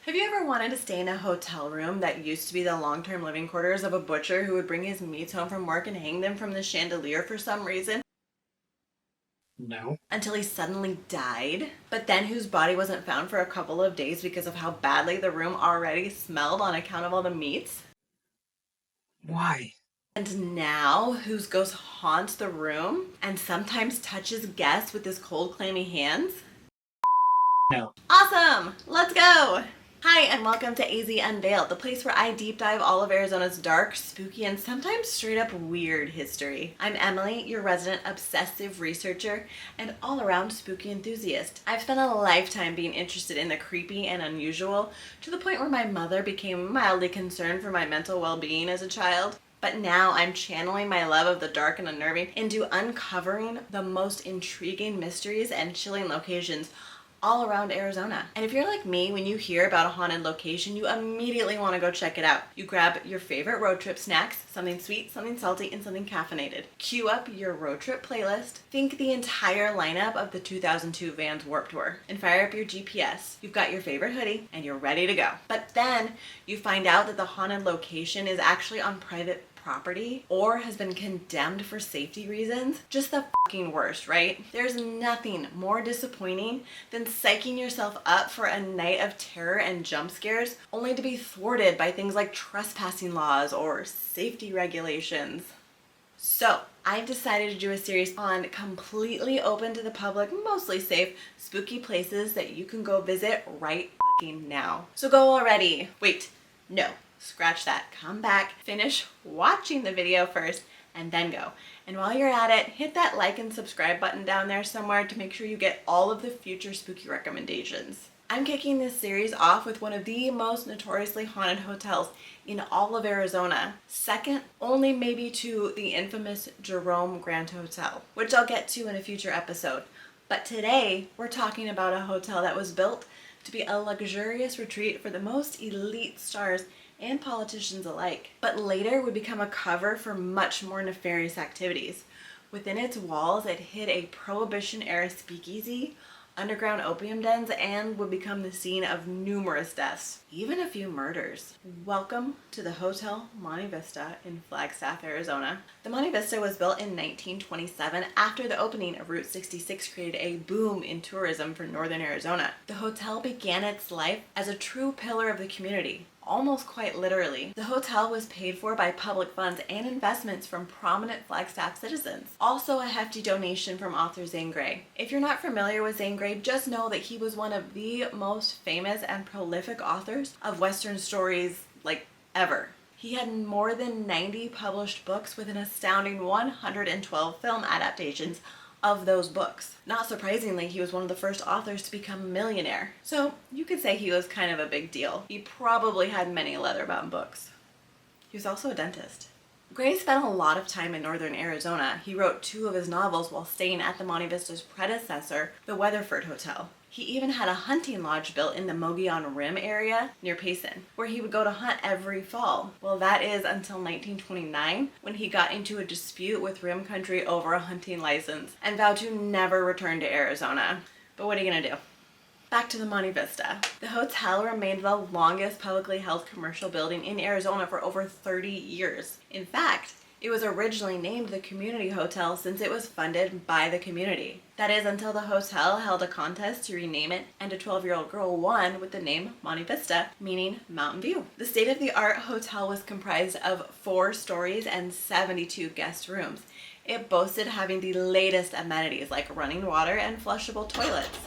Have you ever wanted to stay in a hotel room that used to be the long-term living quarters of a butcher who would bring his meats home from work and hang them from the chandelier for some reason? No. Until he suddenly died, but then whose body wasn't found for a couple of days because of how badly the room already smelled on account of all the meats? Why? And now whose ghost haunts the room and sometimes touches guests with his cold, clammy hands? No. Awesome! Let's go! Hi, and welcome to AZ Unveiled, the place where I deep dive all of Arizona's dark, spooky, and sometimes straight up weird history. I'm Emily, your resident obsessive researcher and all-around spooky enthusiast. I've spent a lifetime being interested in the creepy and unusual, to the point where my mother became mildly concerned for my mental well-being as a child. But now I'm channeling my love of the dark and unnerving into uncovering the most intriguing mysteries and chilling locations all around Arizona. And if you're like me, when you hear about a haunted location, you immediately want to go check it out. You grab your favorite road trip snacks, something sweet, something salty, and something caffeinated. Cue up your road trip playlist, think the entire lineup of the 2002 Vans Warped Tour, and fire up your GPS. You've got your favorite hoodie, and you're ready to go. But then you find out that the haunted location is actually on private property or has been condemned for safety reasons. Just the fucking worst, right? There's nothing more disappointing than psyching yourself up for a night of terror and jump scares only to be thwarted by things like trespassing laws or safety regulations. So I've decided to do a series on completely open to the public, mostly safe, spooky places that you can go visit right fucking now. So go already. Wait, no. Scratch that, come back, finish watching the video first, and then go. And while you're at it, hit that like and subscribe button down there somewhere to make sure you get all of the future spooky recommendations. I'm kicking this series off with one of the most notoriously haunted hotels in all of Arizona, second only maybe to the infamous Jerome Grand Hotel, which I'll get to in a future episode. But today, we're talking about a hotel that was built to be a luxurious retreat for the most elite stars and politicians alike, but later would become a cover for much more nefarious activities. Within its walls, it hid a Prohibition-era speakeasy, underground opium dens, and would become the scene of numerous deaths, even a few murders. Welcome to the Hotel Monte Vista in Flagstaff, Arizona. The Monte Vista was built in 1927 after the opening of Route 66 created a boom in tourism for northern Arizona. The hotel began its life as a true pillar of the community, almost quite literally. The hotel was paid for by public funds and investments from prominent Flagstaff citizens. Also a hefty donation from author Zane Grey. If you're not familiar with Zane Grey, just know that he was one of the most famous and prolific authors of Western stories, like, ever. He had more than 90 published books with an astounding 112 film adaptations of those books. Not surprisingly, he was one of the first authors to become a millionaire. So you could say he was kind of a big deal. He probably had many leather-bound books. He was also a dentist. Gray spent a lot of time in northern Arizona. He wrote 2 of his novels while staying at the Monte Vista's predecessor, the Weatherford Hotel. He even had a hunting lodge built in the Mogollon Rim area near Payson, where he would go to hunt every fall. Well, that is until 1929, when he got into a dispute with Rim Country over a hunting license and vowed to never return to Arizona. But what are you gonna do? Back to the Monte Vista. The hotel remained the longest publicly held commercial building in Arizona for over 30 years. In fact, it was originally named the Community Hotel since it was funded by the community. That is, until the hotel held a contest to rename it, and a 12-year-old girl won with the name Monte Vista, meaning mountain view. The state-of-the-art hotel was comprised of 4 stories and 72 guest rooms. It boasted having the latest amenities like running water and flushable toilets.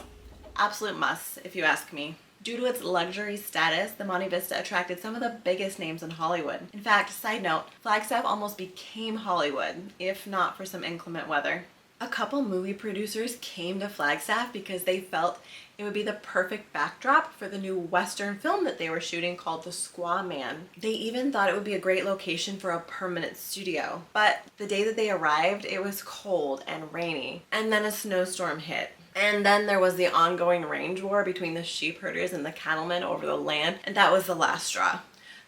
Absolute musts, if you ask me. Due to its luxury status, the Monte Vista attracted some of the biggest names in Hollywood. In fact, side note, Flagstaff almost became Hollywood, if not for some inclement weather. A couple movie producers came to Flagstaff because they felt it would be the perfect backdrop for the new Western film that they were shooting called The Squaw Man. They even thought it would be a great location for a permanent studio. But the day that they arrived, it was cold and rainy, and then a snowstorm hit. And then there was the ongoing range war between the sheep herders and the cattlemen over the land, and that was the last straw.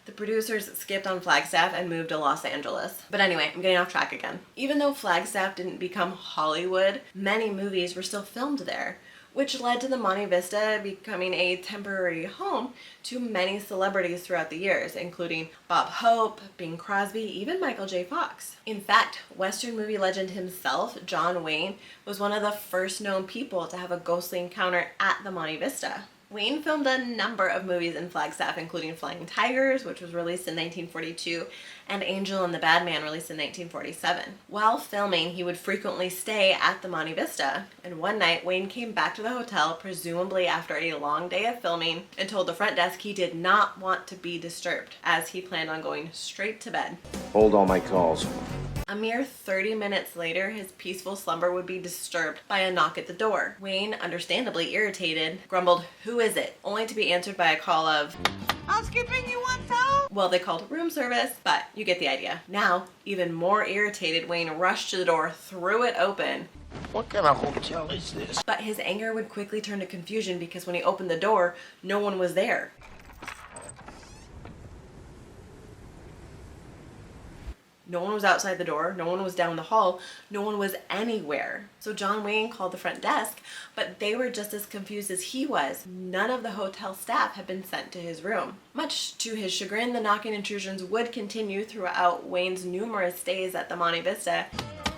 The producers skipped on Flagstaff and moved to Los Angeles. But anyway, I'm getting off track again. Even though Flagstaff didn't become Hollywood, many movies were still filmed there. which led to the Monte Vista becoming a temporary home to many celebrities throughout the years, including Bob Hope, Bing Crosby, even Michael J. Fox. In fact, Western movie legend himself, John Wayne, was one of the first known people to have a ghostly encounter at the Monte Vista. Wayne filmed a number of movies in Flagstaff, including Flying Tigers, which was released in 1942, and Angel and the Bad Man, released in 1947. While filming, he would frequently stay at the Monte Vista, and one night Wayne came back to the hotel, presumably after a long day of filming, and told the front desk he did not want to be disturbed, as he planned on going straight to bed. Hold all my calls. A mere 30 minutes later, his peaceful slumber would be disturbed by a knock at the door. Wayne, understandably irritated, grumbled, "Who is it?" only to be answered by a call of, "Housekeeping, you want towel?" Well, they called room service, but you get the idea. Now, even more irritated, Wayne rushed to the door, threw it open. What kind of hotel is this? But his anger would quickly turn to confusion because when he opened the door, no one was there. No one was outside the door, no one was down the hall, no one was anywhere. So John Wayne called the front desk, but they were just as confused as he was. None of the hotel staff had been sent to his room. Much to his chagrin, the knocking intrusions would continue throughout Wayne's numerous stays at the Monte Vista.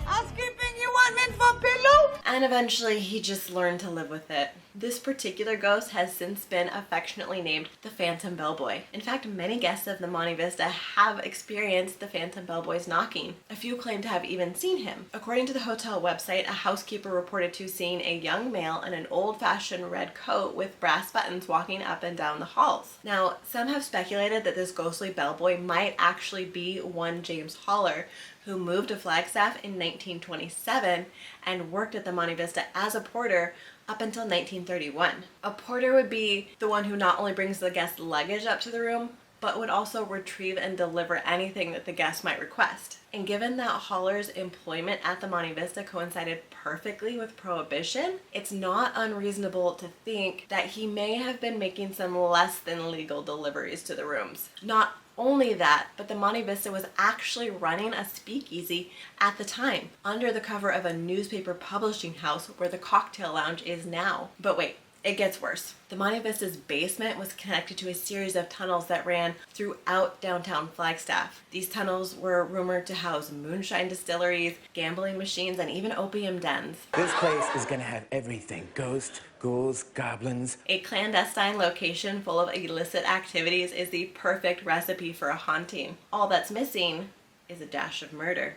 "Housekeeping, you want mint for pillow?" And eventually he just learned to live with it. This particular ghost has since been affectionately named the Phantom Bellboy. In fact, many guests of the Monte Vista have experienced the Phantom Bellboy's knocking. A few claim to have even seen him. According to the hotel website, a housekeeper reported to seeing a young male in an old-fashioned red coat with brass buttons walking up and down the halls. Now, some have speculated that this ghostly bellboy might actually be one James Haller, who moved to Flagstaff in 1927 and worked at the Monte Vista as a porter up until 1931. A porter would be the one who not only brings the guest's luggage up to the room, but would also retrieve and deliver anything that the guest might request. And given that Haller's employment at the Monte Vista coincided perfectly with Prohibition, it's not unreasonable to think that he may have been making some less than legal deliveries to the rooms. Not only that, but the Monte Vista was actually running a speakeasy at the time, under the cover of a newspaper publishing house where the cocktail lounge is now. But wait, it gets worse. The Monte Vista's basement was connected to a series of tunnels that ran throughout downtown Flagstaff. These tunnels were rumored to house moonshine distilleries, gambling machines, and even opium dens. This place is gonna have everything. Ghosts, ghouls, goblins. A clandestine location full of illicit activities is the perfect recipe for a haunting. All that's missing is a dash of murder.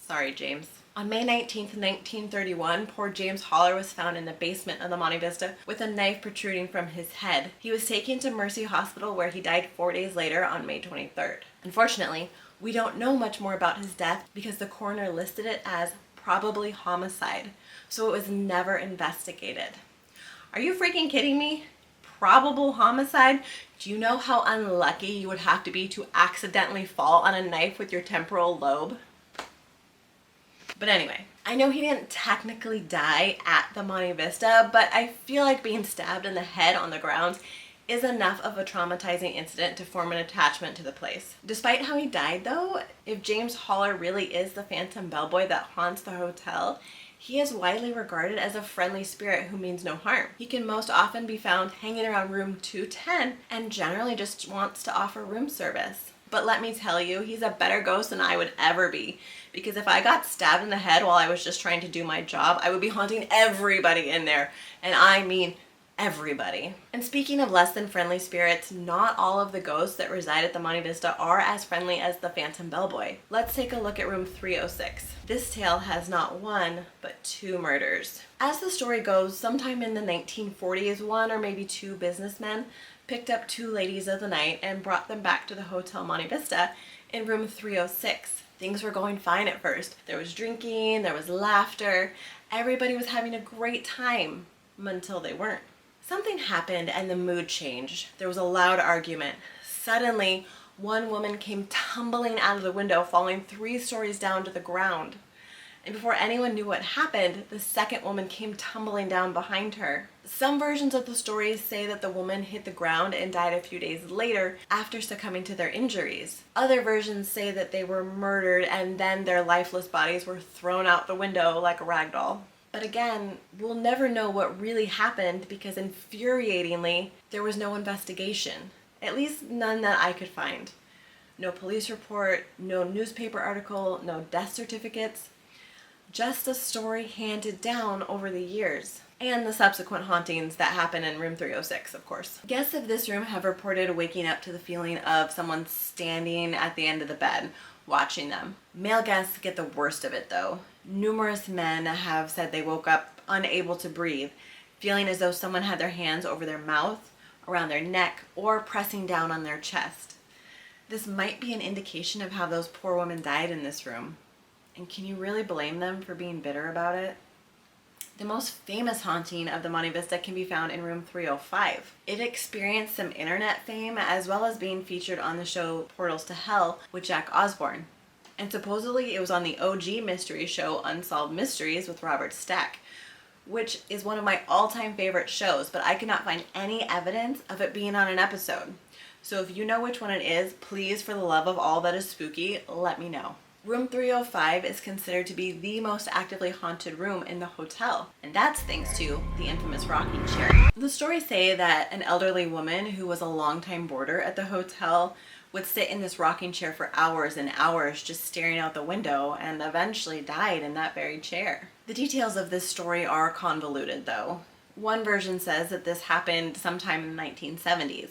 Sorry, James. On May 19th, 1931, poor James Haller was found in the basement of the Monte Vista with a knife protruding from his head. He was taken to Mercy Hospital where he died 4 days later on May 23rd. Unfortunately, we don't know much more about his death because the coroner listed it as probably homicide, so it was never investigated. Are you freaking kidding me? Probable homicide? Do you know how unlucky you would have to be to accidentally fall on a knife with your temporal lobe? But anyway, I know he didn't technically die at the Monte Vista, but I feel like being stabbed in the head on the grounds is enough of a traumatizing incident to form an attachment to the place. Despite how he died though, if James Haller really is the Phantom Bellboy that haunts the hotel, he is widely regarded as a friendly spirit who means no harm. He can most often be found hanging around room 210 and generally just wants to offer room service. But let me tell you, he's a better ghost than I would ever be. Because if I got stabbed in the head while I was just trying to do my job, I would be haunting everybody in there. And I mean everybody. And speaking of less than friendly spirits, not all of the ghosts that reside at the Monte Vista are as friendly as the Phantom Bellboy. Let's take a look at room 306. This tale has not one, but two murders. As the story goes, sometime in the 1940s, one or maybe two businessmen picked up two ladies of the night and brought them back to the Hotel Monte Vista in room 306. Things were going fine at first. There was drinking, there was laughter, everybody was having a great time until they weren't. Something happened and the mood changed. There was a loud argument. Suddenly, one woman came tumbling out of the window, falling 3 stories down to the ground. And before anyone knew what happened, the second woman came tumbling down behind her. Some versions of the story say that the woman hit the ground and died a few days later after succumbing to their injuries. Other versions say that they were murdered and then their lifeless bodies were thrown out the window like a rag doll. But again, we'll never know what really happened because infuriatingly, there was no investigation. At least none that I could find. No police report, no newspaper article, no death certificates. Just a story handed down over the years. And the subsequent hauntings that happen in room 306, of course. Guests of this room have reported waking up to the feeling of someone standing at the end of the bed, watching them. Male guests get the worst of it though. Numerous men have said they woke up unable to breathe, feeling as though someone had their hands over their mouth, around their neck, or pressing down on their chest. This might be an indication of how those poor women died in this room. And can you really blame them for being bitter about it? The most famous haunting of the Monte Vista can be found in room 305. It experienced some internet fame as well as being featured on the show Portals to Hell with Jack Osborne. And supposedly it was on the OG mystery show Unsolved Mysteries with Robert Stack, which is one of my all-time favorite shows, but I could not find any evidence of it being on an episode. So if you know which one it is, please, for the love of all that is spooky, let me know. Room 305 is considered to be the most actively haunted room in the hotel, and that's thanks to the infamous rocking chair. The stories say that an elderly woman who was a longtime boarder at the hotel would sit in this rocking chair for hours and hours just staring out the window and eventually died in that very chair. The details of this story are convoluted though. One version says that this happened sometime in the 1970s.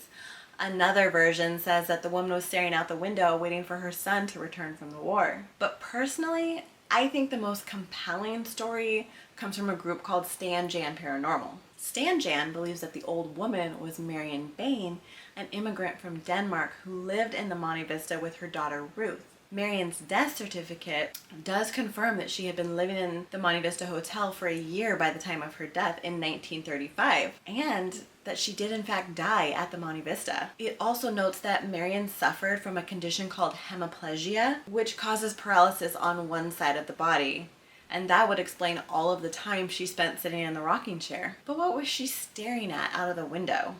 Another version says that the woman was staring out the window waiting for her son to return from the war. But personally, I think the most compelling story comes from a group called Stan Jan Paranormal. Stan Jan believes that the old woman was Marion Bain, an immigrant from Denmark who lived in the Monte Vista with her daughter Ruth. Marion's death certificate does confirm that she had been living in the Monte Vista Hotel for a year by the time of her death in 1935, and that she did in fact die at the Monte Vista. It also notes that Marion suffered from a condition called hemiplegia, which causes paralysis on one side of the body. And that would explain all of the time she spent sitting in the rocking chair. But what was she staring at out of the window?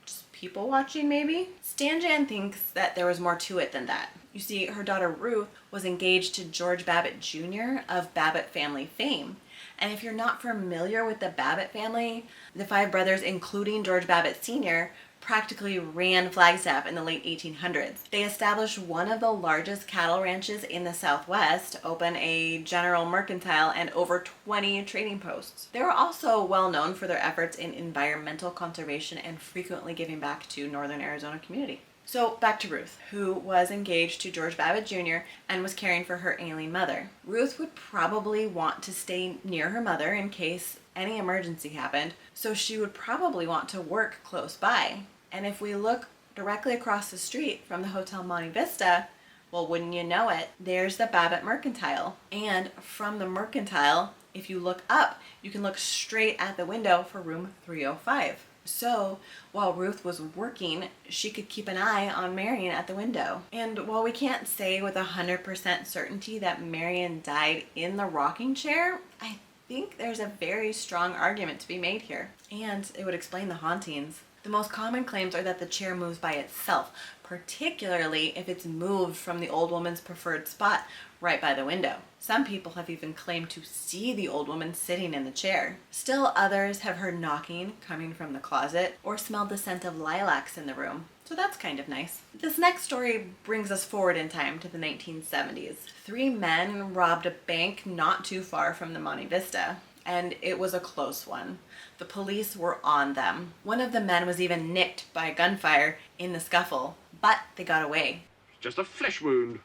Just people watching maybe? Stan Jan thinks that there was more to it than that. You see, her daughter Ruth was engaged to George Babbitt Jr. of Babbitt family fame. And if you're not familiar with the Babbitt family, the five brothers, including George Babbitt Sr., practically ran Flagstaff in the late 1800s. They established one of the largest cattle ranches in the Southwest, opened a general mercantile, and over 20 trading posts. They were also well known for their efforts in environmental conservation and frequently giving back to Northern Arizona community. So back to Ruth, who was engaged to George Babbitt Jr. and was caring for her ailing mother. Ruth would probably want to stay near her mother in case any emergency happened, so she would probably want to work close by. And if we look directly across the street from the Hotel Monte Vista, well, wouldn't you know it, there's the Babbitt Mercantile. And from the Mercantile, if you look up, you can look straight at the window for room 305. So while Ruth was working, she could keep an eye on Marion at the window. And while we can't say with 100% certainty that Marion died in the rocking chair, I think there's a very strong argument to be made here. And it would explain the hauntings. The most common claims are that the chair moves by itself, particularly if it's moved from the old woman's preferred spot right by the window. Some people have even claimed to see the old woman sitting in the chair. Still others have heard knocking coming from the closet or smelled the scent of lilacs in the room. So that's kind of nice. This next story brings us forward in time to the 1970s. 3 men robbed a bank not too far from the Monte Vista, and it was a close one. The police were on them. One of the men was even nicked by gunfire in the scuffle, but they got away. Just a flesh wound.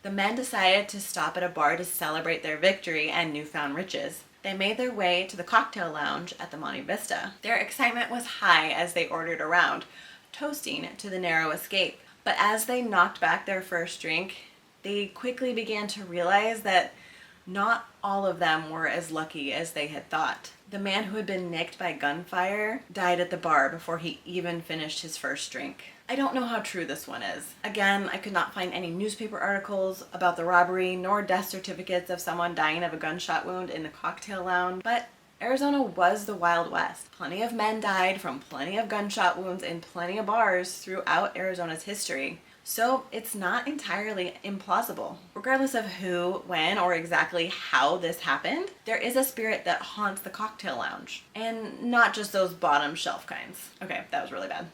The men decided to stop at a bar to celebrate their victory and newfound riches. They made their way to the cocktail lounge at the Monte Vista. Their excitement was high as they ordered around, toasting to the narrow escape. But as they knocked back their first drink, they quickly began to realize that not all of them were as lucky as they had thought. The man who had been nicked by gunfire died at the bar before he even finished his first drink. I don't know how true this one is. Again, I could not find any newspaper articles about the robbery nor death certificates of someone dying of a gunshot wound in the cocktail lounge, but Arizona was the Wild West. Plenty of men died from plenty of gunshot wounds in plenty of bars throughout Arizona's history. So it's not entirely implausible. Regardless of who, when, or exactly how this happened, there is a spirit that haunts the cocktail lounge. And not just those bottom shelf kinds. Okay, that was really bad.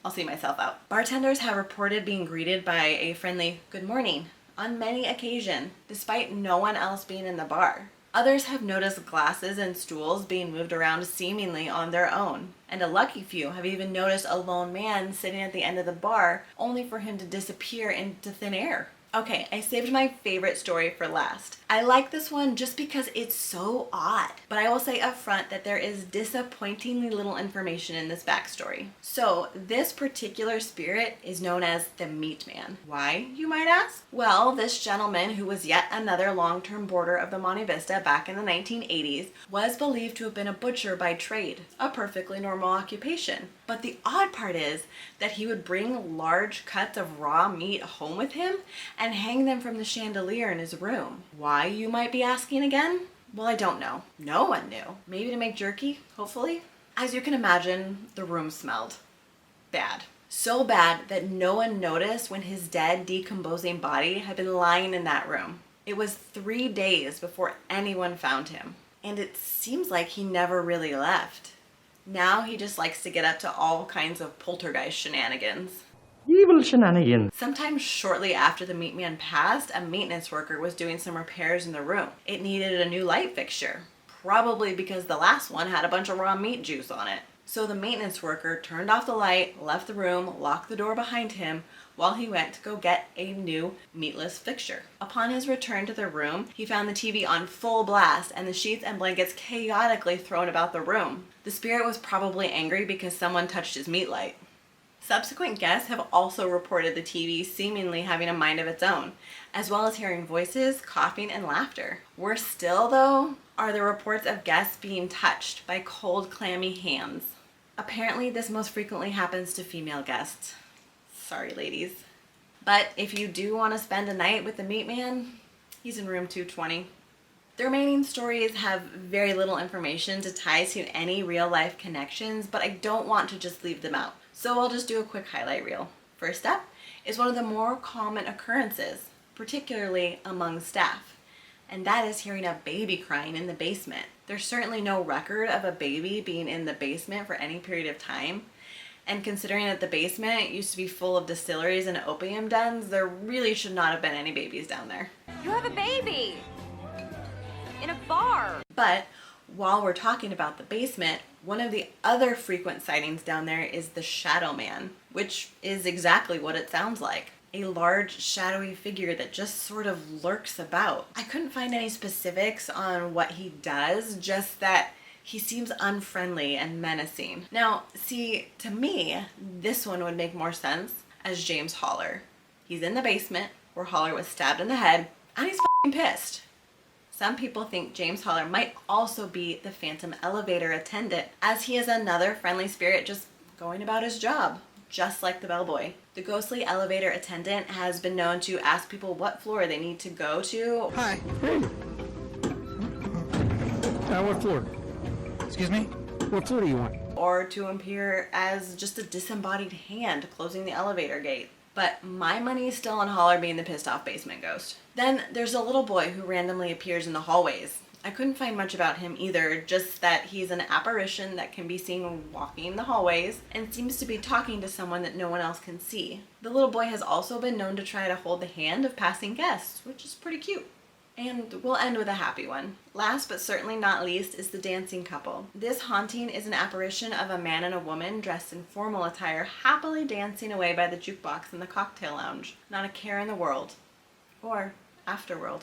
I'll see myself out. Bartenders have reported being greeted by a friendly "good morning" on many occasions, despite no one else being in the bar. Others have noticed glasses and stools being moved around seemingly on their own. And a lucky few have even noticed a lone man sitting at the end of the bar, only for him to disappear into thin air. Okay, I saved my favorite story for last. I like this one just because it's so odd, but I will say up front that there is disappointingly little information in this backstory. So this particular spirit is known as the Meat Man. Why, you might ask? Well, this gentleman, who was yet another long-term boarder of the Monte Vista back in the 1980s, was believed to have been a butcher by trade, a perfectly normal occupation. But the odd part is that he would bring large cuts of raw meat home with him and hang them from the chandelier in his room. Why, you might be asking again? Well, I don't know. No one knew. Maybe to make jerky, hopefully? As you can imagine, the room smelled bad. So bad that no one noticed when his dead, decomposing body had been lying in that room. It was 3 days before anyone found him. And it seems like he never really left. Now he just likes to get up to all kinds of poltergeist shenanigans. Evil shenanigans. Sometime shortly after the Meat Man passed, a maintenance worker was doing some repairs in the room. It needed a new light fixture, probably because the last one had a bunch of raw meat juice on it. So the maintenance worker turned off the light, left the room, locked the door behind him, while he went to go get a new meatless fixture. Upon his return to the room, he found the TV on full blast and the sheets and blankets chaotically thrown about the room. The spirit was probably angry because someone touched his meat light. Subsequent guests have also reported the TV seemingly having a mind of its own, as well as hearing voices, coughing, and laughter. Worse still, though, are the reports of guests being touched by cold, clammy hands. Apparently, this most frequently happens to female guests. Sorry, ladies. But if you do want to spend a night with the Meat Man, he's in room 220. The remaining stories have very little information to tie to any real-life connections, but I don't want to just leave them out. So I'll just do a quick highlight reel. First up is one of the more common occurrences, particularly among staff, and that is hearing a baby crying in the basement. There's certainly no record of a baby being in the basement for any period of time, and considering that the basement used to be full of distilleries and opium dens, there really should not have been any babies down there. You have a baby! In a bar! But while we're talking about the basement, one of the other frequent sightings down there is the Shadow Man, which is exactly what it sounds like. A large, shadowy figure that just sort of lurks about. I couldn't find any specifics on what he does, just that he seems unfriendly and menacing. Now, see, to me, this one would make more sense as James Holler. He's in the basement where Holler was stabbed in the head, and he's f***ing pissed. Some people think James Holler might also be the phantom elevator attendant, as he is another friendly spirit just going about his job, just like the bellboy. The ghostly elevator attendant has been known to ask people what floor they need to go to. Hi. What floor? Excuse me? What floor do you want? Or to appear as just a disembodied hand closing the elevator gate. But my money is still on Holler being the pissed off basement ghost. Then there's a little boy who randomly appears in the hallways. I couldn't find much about him either, just that he's an apparition that can be seen walking the hallways and seems to be talking to someone that no one else can see. The little boy has also been known to try to hold the hand of passing guests, which is pretty cute. And we'll end with a happy one. Last but certainly not least is the dancing couple. This haunting is an apparition of a man and a woman dressed in formal attire happily dancing away by the jukebox in the cocktail lounge. Not a care in the world. Or afterworld.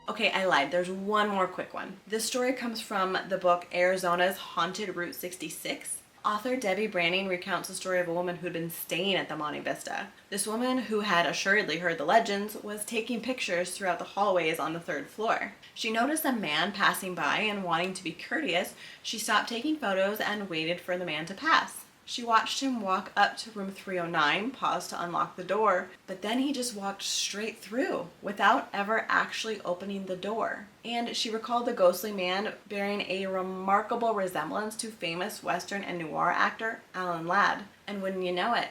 Okay, I lied. There's one more quick one. This story comes from the book Arizona's Haunted Route 66. Author Debbie Branning recounts the story of a woman who'd been staying at the Monte Vista. This woman, who had assuredly heard the legends, was taking pictures throughout the hallways on the 3rd floor. She noticed a man passing by, and wanting to be courteous, she stopped taking photos and waited for the man to pass. She watched him walk up to room 309, pause to unlock the door, but then he just walked straight through without ever actually opening the door. And she recalled the ghostly man bearing a remarkable resemblance to famous Western and noir actor Alan Ladd. And wouldn't you know it,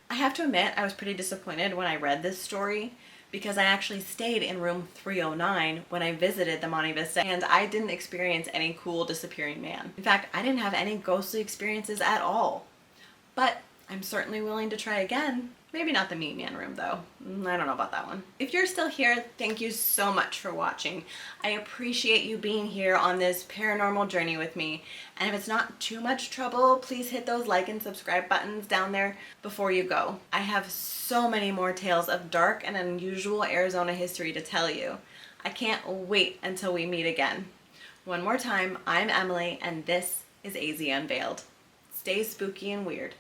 I have to admit I was pretty disappointed when I read this story, because I actually stayed in room 309 when I visited the Monte Vista, and I didn't experience any cool disappearing man. In fact, I didn't have any ghostly experiences at all. But I'm certainly willing to try again. Maybe not the Meat Man room though. I don't know about that one. If you're still here, thank you so much for watching. I appreciate you being here on this paranormal journey with me. And if it's not too much trouble, please hit those like and subscribe buttons down there before you go. I have so many more tales of dark and unusual Arizona history to tell you. I can't wait until we meet again. One more time, I'm Emily and this is AZ Unveiled. Stay spooky and weird.